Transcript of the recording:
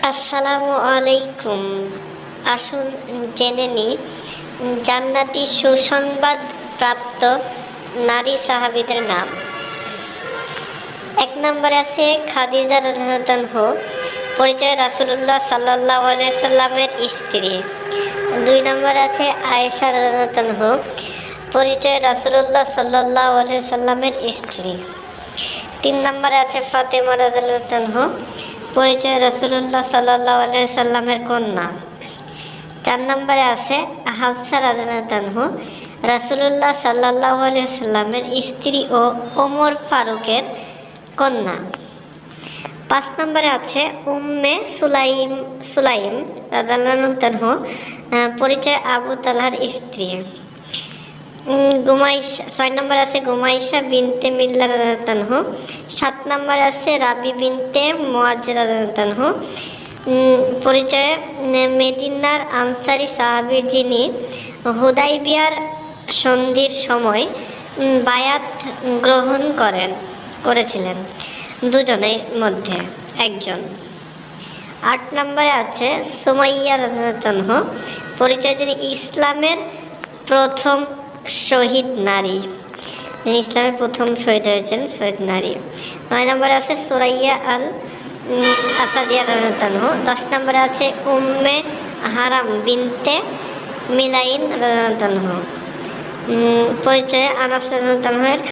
আসসালামু আলাইকুম। আসুন জেনে নিই জান্নাতি সুসংবাদ প্রাপ্ত নারী সাহাবীদের নাম। ১ নম্বরে আছে খাদিজা রাদিয়াল্লাহু আনহা, পরিচয় রাসূলুল্লাহ সাল্লাল্লাহু আলাইহি সাল্লামের স্ত্রী। ২ নম্বরে আছে আয়েশা রাদিয়াল্লাহু আনহা, পরিচয় রাসূলুল্লাহ সাল্লাল্লাহু আলাইহি সাল্লামের স্ত্রী। ৩ নম্বরে আছে ফাতেমা রাদিয়াল্লাহু আনহা, পরিচয় রাসূলুল্লাহ সাল্লাল্লাহু আলাইহি সাল্লামের কন্যা। ৪ নম্বরে আছে হাফসা রাদিয়াল্লাহু আনহা, রাসূলুল্লাহ সাল্লাল্লাহু আলাইহি সাল্লামের স্ত্রী ও ওমর ফারুকের কন্যা। ৫ নম্বরে আছে উম্মে সুলাইম রাদিয়াল্লাহু আনহা, পরিচয় আবু তালহার স্ত্রী। ৬ নম্বরে আছে গুমাইশা বিনতে মিল্লা রাদিয়াল্লাহু আনহা। ৭ নম্বরে আছে রাবি বিনতে মুয়াজ রাদিয়াল্লাহু আনহা, পরিচয় মদিনার আনসারী সাহাবী যিনি হুদাইবিয়ার সন্ধির সময় বায়াত গ্রহণ করেছিলেন দুজনের মধ্যে একজন। ৮ নম্বরে আছে সুমাইয়া রাদিয়াল্লাহু আনহা, পরিচয় তিনি ইসলামের প্রথম শহীদ নারী, যিনি ইসলামের প্রথম শহীদ হয়েছেন, শহীদ নারী। ৯ নম্বরে আছে সুরাইয়া আল আসাদিয়া রাদিয়াল্লাহু আনহা। ১০ নম্বরে আছে উম্মে হারাম বিনতে মিলাইন রাদিয়াল্লাহু আনহা, পরিচয় আনাস রাদিয়াল্লাহু আনহু।